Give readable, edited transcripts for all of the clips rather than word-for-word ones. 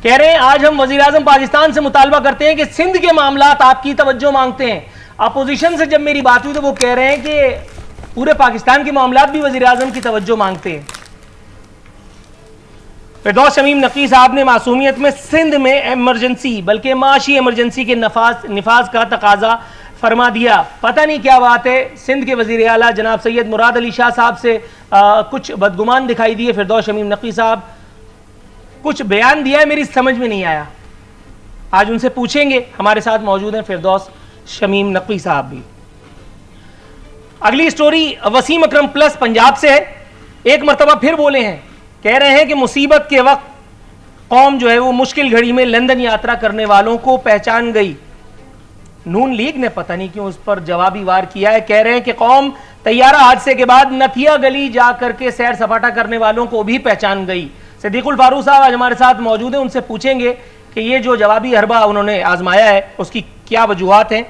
कह रहे हैं आज हम वजीर आजम पाकिस्तान से मुतालबा करते हैं कि सिंध के मामलात आपकी तवज्जो मांगते हैं। अपोजिशन से जब मेरी बात हुई तो वो कह रहे हैं कि पूरे पाकिस्तान के मामलात भी वजीर आजम की तवज्जो मांगते हैं। फिरदौस शमीम नकवी साहब ने मासूमियत में सिंध में एमरजेंसी बल्कि माशी एमरजेंसी के निफाज का तकाजा फरमा दिया। पता नहीं क्या बात है, सिंध के वजीर आला जनाब सैयद मुराद अली शाह साहब से कुछ बदगुमान दिखाई दिए। फिरदौस शमीम नकवी साहब कुछ बयान दिया है, मेरी समझ में नहीं आया। आज उनसे पूछेंगे। हमारे साथ मौजूद हैं फिरदौस शमीम नकवी साहब भी। अगली स्टोरी वसीम अकरम प्लस पंजाब से है। एक मरतबा फिर बोले हैं, कह रहे हैं कि मुसीबत के वक्त कौम जो है वो मुश्किल घड़ी में लंदन यात्रा करने वालों को पहचान गई। नून लीग ने पता नहीं क्यों उस पर जवाबी वार किया है। कह रहे हैं कि कौम तैयारा हादसे के बाद नथिया गली जा करके सैर सपाटा करने वालों को भी पहचान गई। सिद्दीकुल फारूक साहब आज हमारे साथ मौजूद हैं, उनसे पूछेंगे कि ये जो जवाबी हरबा उन्होंने आजमाया है उसकी क्या वजूहात हैं।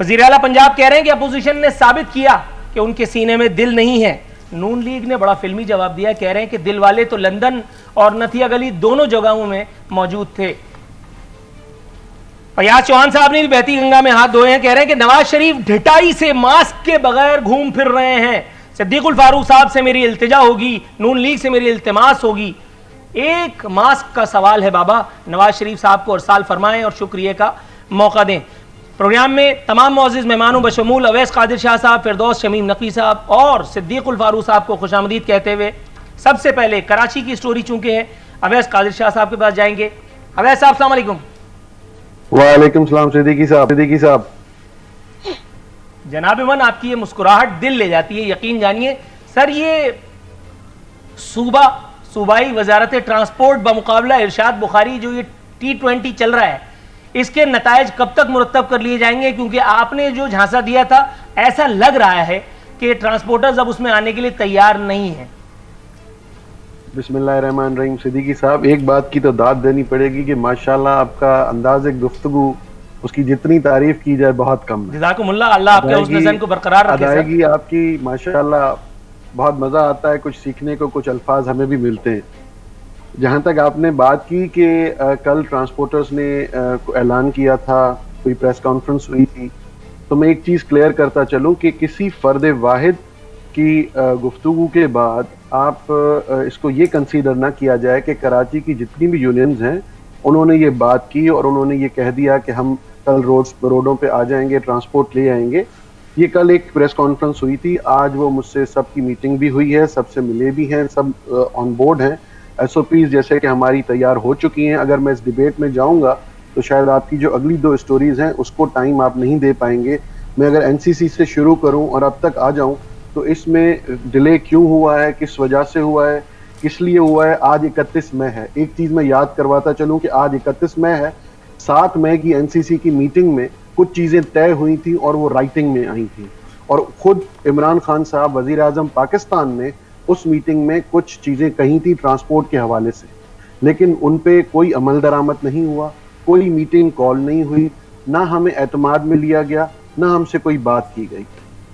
वज़ीर आला पंजाब कह रहे हैं कि अपोजिशन ने साबित किया कि उनके सीने में दिल नहीं है। नून लीग ने बड़ा फिल्मी जवाब दिया, कह रहे हैं कि दिल वाले तो लंदन और नथिया गली दोनों जगहों में मौजूद थे। फयाज चौहान साहब ने भी बहती गंगा में हाथ धोए हैं, कह रहे हैं कि नवाज शरीफ ढिटाई से मास्क के बगैर घूम फिर रहे हैं। सिद्दीकुल फारूक साहब से मेरी इल्तिजा होगी, नून लीग से मेरी इल्तिमास होगी, एक मास्क का सवाल है बाबा, नवाज शरीफ साहब को अरसाल फरमाएं और शुक्रिया का मौका दें। प्रोग्राम में तमाम मोअज़्ज़िज़ मेहमानों बशमूल अवैस कादिर शाह साहब, फिरदौस शमीम नकवी साहब और सिद्दीकुल फारूक साहब को खुशामदीद कहते हुए सबसे पहले कराची की स्टोरी चूंकि है, अवैस कादिर शाह साहब के पास जाएंगे। अवैस साहब अस्सलाम वालेकुम। वालेकुम सलाम सिद्दीकी साहब। जनाब मन, आपकी ये मुस्कुराहट दिल ले जाती है, यकीन जानिए। सर, ये सूबाई वजारत ट्रांसपोर्ट बमुकाबला इरशाद बुखारी जो ये T20 चल रहा है, इसके नतायज कब तक मुरतब कर लिए जाएंगे? क्योंकि आपने जो झांसा दिया था, ऐसा लग रहा है कि ट्रांसपोर्टर्स अब उसमें आने के लिए तैयार नहीं है। बिस्मिल्लाहिर्रहमानिर्रहीम। सिद्दीकी साहब, एक बात की तो दाद देनी पड़ेगी कि माशाल्लाह आपका अंदाज़े गुफ्तगू, उसकी जितनी तारीफ की जाए बहुत कम है। जज़ाकुमुल्लाह, अल्लाह आपके हुस्न ज़न को बरकरार रखे। अदायगी आपकी माशाल्लाह बहुत मजा आता है, कुछ सीखने को, कुछ अल्फाज हमें भी मिलते हैं। जहां तक आपने बात की कि कल ट्रांसपोर्टर्स ने ऐलान किया था, कोई प्रेस कॉन्फ्रेंस हुई थी, तो मैं एक चीज क्लियर करता चलूं कि किसी फर्द वाहिद की गुफ्तगू के बाद आप इसको ये कंसीडर ना किया जाए कि कराची की जितनी भी यूनियंस हैं उन्होंने ये बात की और उन्होंने ये कह दिया कि हम कल रोडों पे आ जाएंगे, ट्रांसपोर्ट ले आएंगे। ये कल एक प्रेस कॉन्फ्रेंस हुई थी, आज वो मुझसे सबकी मीटिंग भी हुई है, सबसे मिले भी हैं, सब ऑन बोर्ड हैं। SOPs जैसे कि हमारी तैयार हो चुकी हैं। अगर मैं इस डिबेट में जाऊंगा तो शायद आपकी जो अगली 2 स्टोरीज हैं उसको टाइम आप नहीं दे पाएंगे। मैं अगर NCC से शुरू करूं और अब तक आ जाऊं तो इसमें डिले क्यों हुआ है, किस वजह से हुआ है, किस लिए हुआ है। आज 31 मई है। एक चीज मैं याद करवाता चलूं कि आज 31 मई है। 7 मई की NCC की मीटिंग में कुछ चीजें तय हुई थी और वो राइटिंग में आई थी, और खुद इमरान खान साहब वजीर आजम पाकिस्तान ने उस मीटिंग में कुछ चीजें कही थी ट्रांसपोर्ट के हवाले से, लेकिन उन पे कोई अमल दरामद नहीं हुआ, कोई मीटिंग कॉल नहीं हुई, ना हमें एतमाद में लिया गया, ना हमसे कोई बात की गई।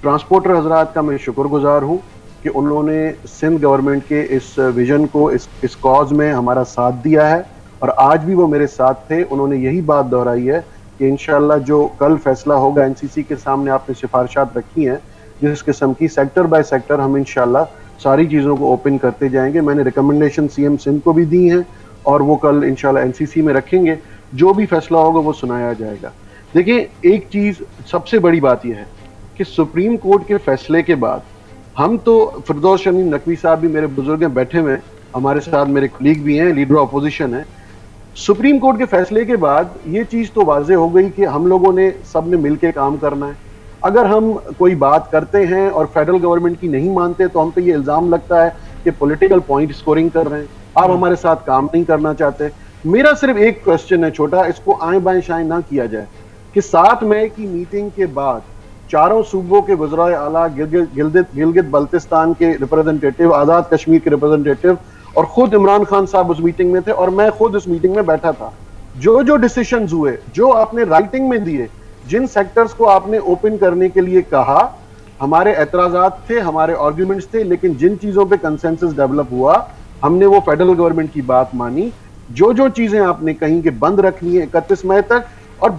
ट्रांसपोर्टर हजरात का मैं शुक्रगुजार हूँ कि उन्होंने सिंध गवर्नमेंट के इस विजन को, इस कॉज में हमारा साथ दिया है, और आज भी वो मेरे साथ थे। उन्होंने यही बात दोहराई है कि इंशाल्लाह जो कल फैसला होगा, NCC के सामने आपने सिफारिशात रखी हैं जिस किस्म की, सेक्टर बाय सेक्टर हम इंशाल्लाह सारी चीज़ों को ओपन करते जाएंगे। मैंने रिकमेंडेशन CM सिंध को भी दी हैं और वो कल इंशाल्लाह NCC में रखेंगे। जो भी फैसला होगा वो सुनाया जाएगा। देखिए, एक चीज़ सबसे बड़ी बात यह है कि सुप्रीम कोर्ट के फैसले के बाद हम तो, फिरदौस शमीम नकवी साहब भी मेरे बुजुर्ग हैं, बैठे हुए हमारे साथ, मेरे कलीग भी हैं, लीडर अपोजिशन है। सुप्रीम कोर्ट के फैसले के बाद ये चीज़ तो वाजे हो गई कि हम लोगों ने सब ने मिल के काम करना है। अगर हम कोई बात करते हैं और फेडरल गवर्नमेंट की नहीं मानते तो हम पे ये इल्जाम लगता है कि पॉलिटिकल पॉइंट स्कोरिंग कर रहे हैं, आप हमारे साथ काम नहीं करना चाहते। मेरा सिर्फ एक क्वेश्चन है छोटा, इसको आए बाएं शाएं ना किया जाए, कि 7 मई की मीटिंग के बाद चारों सूबों के वज़राए आला, गिलगित बल्तिस्तान के रिप्रेजेंटेटिव, आज़ाद कश्मीर के रिप्रेजेंटेटिव और खुद इमरान खान साहब उस मीटिंग में थे और मैं खुद उस मीटिंग में बैठा था। जो डिसीजंस हुए, जो आपने राइटिंग में दिए, जिन सेक्टर्स को आपने ओपन करने के लिए कहा, हमारे एतराजात थे, हमारे आर्ग्यूमेंट्स थे, लेकिन जिन चीजों पे कंसेंसस डेवलप हुआ, हमने वो फेडरल गवर्नमेंट की बात मानी। जो जो चीजें आपने कहीं के बंद रखनी है 31 मई तक, और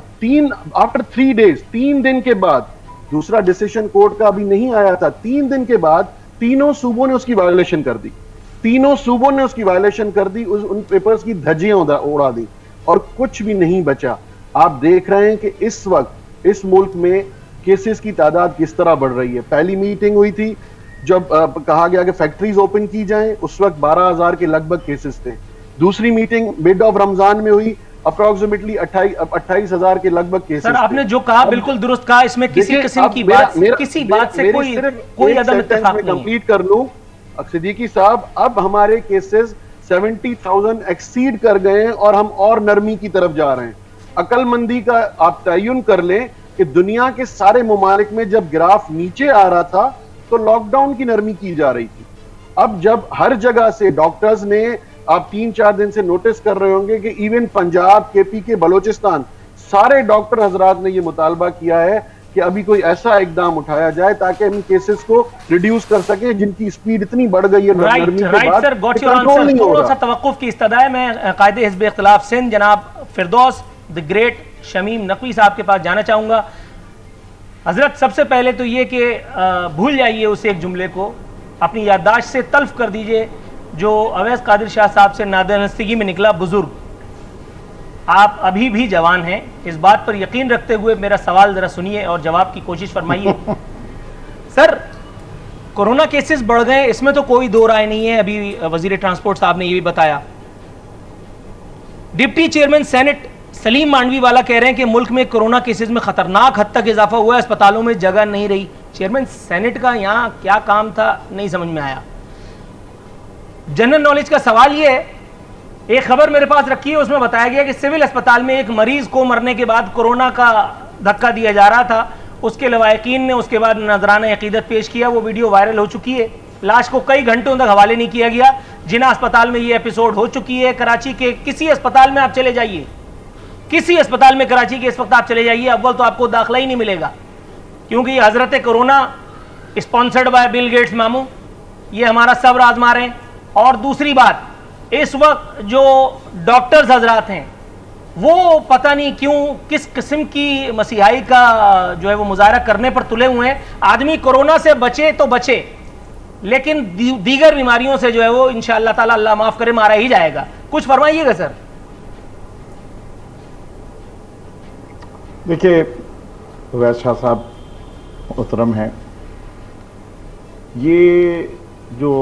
आफ्टर 3 days, 3 दिन के बाद, दूसरा डिसीजन कोर्ट का अभी नहीं आया था, 3 दिन के बाद तीनों सूबों ने उसकी वायोलेशन कर दी, तीनों सूबों ने उसकी वायोलेशन कर दी, उन पेपर्स की धज्जियां उड़ा दी और कुछ भी नहीं बचा। आप देख रहे हैं कि इस वक्त इस मुल्क में केसेस की तादाद किस तरह बढ़ रही है। पहली मीटिंग हुई थी जब कहा गया कि फैक्ट्रीज ओपन की जाएं, उस वक्त 12,000 के लगभग केसेस थे। दूसरी मीटिंग मिड ऑफ रमजान में हुई, अप्रोक्सीमेटली 28,000 के लगभग केसेस। सर आपने जो कहा बिल्कुल दुरुस्त कहा, इसमें किसी किस्म की बात से कोई अदम इत्तेफाक नहीं। कंप्लीट कर लूं सिद्दीकी साहब, अब हमारे केसेस 70,000 एक्सीड कर गए हैं और हम और नरमी की तरफ जा रहे हैं। अकलमंदी का आप तयन कर लें कि दुनिया के सारे ममालिक में जब ग्राफ नीचे आ रहा था तो लॉकडाउन की नरमी की जा रही थी। अब जब हर जगह से डॉक्टर्स ने, आप 3-4 दिन से नोटिस कर रहे होंगे कि इवन पंजाब, केपी के, बलोचिस्तान, सारे डॉक्टर हजरात ने यह मुतालबा किया है कि अभी कोई ऐसा इकदाम उठाया जाए ताकि इन केसेस को रिड्यूस कर सके, जिनकी स्पीड इतनी बढ़ गई है नरमी के बाद, कंट्रोल नहीं हो रहा। थोड़ा सा तवक्कुफ की इस्तदा है। मैं कायदे हिज़्ब इख्तिलाफ सिंध जनाब फिरदौस द ग्रेट शमीम नकवी साहब के पास जाना चाहूँगा। हजरत, सबसे पहले तो ये कि भूल जाइए उस एक जुमले को, अपनी याददाश्त से तल्फ कर दीजिए जो अवैस कादिर शाह साहब से नादानस्तगी में निकला बुजुर्ग। आप अभी भी जवान हैं, इस बात पर यकीन रखते हुए मेरा सवाल ज़रा सुनिए और जवाब की कोशिश फरमाइए। सर, कोरोना केसेस बढ़ गए, इसमें तो कोई दो राय नहीं है। अभी वजीर ट्रांसपोर्ट साहब ने ये भी बताया। Deputy chairman senate Saleem Mandviwalla कह रहे हैं कि मुल्क में कोरोना केसेस में खतरनाक हद तक इजाफा हुआ है, अस्पतालों में जगह नहीं रही। चेयरमैन सेनेट का यहाँ क्या काम था, नहीं समझ में आया। जनरल नॉलेज का सवाल ये है, एक खबर मेरे पास रखी है, उसमें बताया गया कि सिविल अस्पताल में एक मरीज को मरने के बाद कोरोना का धक्का दिया जा रहा था। उसके लवायकीन ने उसके बाद नजराना अकीदत पेश किया, वो वीडियो वायरल हो चुकी है। लाश को कई घंटों तक हवाले नहीं किया गया। जिना अस्पताल में ये एपिसोड हो चुकी है। कराची के किसी अस्पताल में आप चले जाइए, किसी अस्पताल में कराची के इस वक्त आप चले जाइए, अव्वल तो आपको दाखिला ही नहीं मिलेगा, क्योंकि हजरत corona sponsored by Bill Gates मामू, ये हमारा सब्र आजमा रहे हैं। और दूसरी बात, इस वक्त जो डॉक्टर्स हजरात हैं वो पता नहीं क्यों किस किस्म की मसीहाई का जो है वो मुजाहरा करने पर तुले हुए हैं। आदमी कोरोना से बचे तो बचे, लेकिन दीगर बीमारियों से जो है वो इंशाअल्लाह ताला, अल्लाह माफ करे, मारा ही जाएगा। कुछ फरमाइएगा सर। देखिए, वैस शाह साहब मोहतरम हैं, ये जो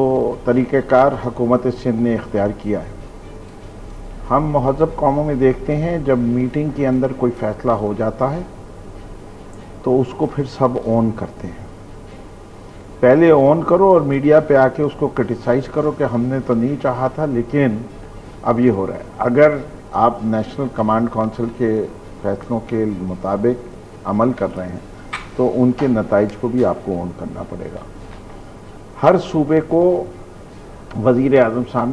तरीक़ेकार हुकूमत सिंध ने इख्तियार किया है, हम महज़ब कौमों में देखते हैं जब मीटिंग के अंदर कोई फ़ैसला हो जाता है तो उसको फिर सब ऑन करते हैं। पहले ऑन करो और मीडिया पे आके उसको क्रिटिसाइज़ करो कि हमने तो नहीं चाहा था, लेकिन अब ये हो रहा है। अगर आप नेशनल कमांड काउंसिल के फैसलों के मुताबिक अमल कर रहे हैं तो उनके नताइज को भी आपको ऑन करना पड़ेगा। हर सूबे को वज़ीर आज़म साहब